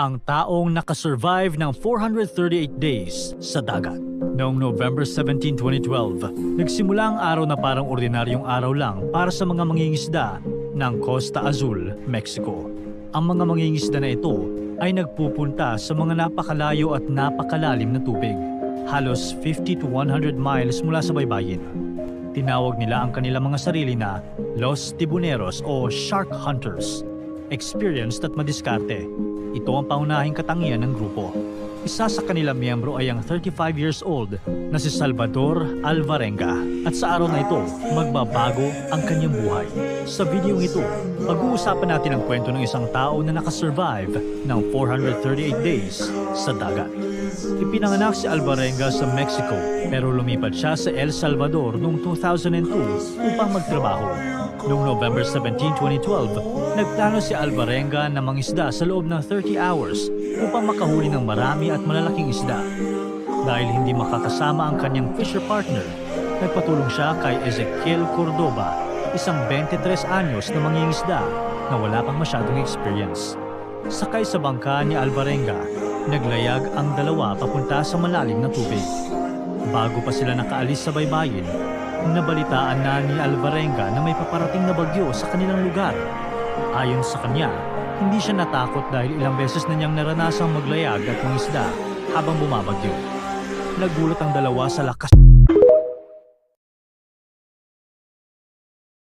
ang taong nakasurvive ng 438 days sa dagat. Noong November 17, 2012, nagsimula ang araw na parang ordinaryong araw lang para sa mga mangingisda ng Costa Azul, Mexico. Ang mga mangingisda na ito ay nagpupunta sa mga napakalayo at napakalalim na tubig, halos 50 to 100 miles mula sa baybayin. Tinawag nila ang kanilang mga sarili na Los Tibuneros o Shark Hunters. Experienced at madiskarte, ito ang paunahing katangian ng grupo. Isa sa kanilang miyembro ay ang 35 years old na si Salvador Alvarenga at sa araw na ito, magbabago ang kanyang buhay. Sa videong ito, pag-uusapan natin ang kwento ng isang tao na nakasurvive ng 438 days sa dagat. Ipinanganak si Alvarenga sa Mexico pero lumipat siya sa El Salvador noong 2002 upang magtrabaho. Noong November 17, 2012, nagplano si Alvarenga na mangisda sa loob ng 30 hours upang makahuli ng marami at malalaking isda. Dahil hindi makakasama ang kanyang fisher partner, nagpatulong siya kay Ezequiel Cordoba, isang 23 anyos na mangingisda na wala pang masyadong experience. Sakay sa bangka ni Alvarenga, naglayag ang dalawa papunta sa malalim na tubig. Bago pa sila nakaalis sa baybayin, nabalitaan na ni Alvarenga na may paparating na bagyo sa kanilang lugar. Ayon sa kanya, hindi siya natakot dahil ilang beses na niyang naranasang maglayag at mangisda habang bumabagyo. Nagulat ang dalawa sa lakas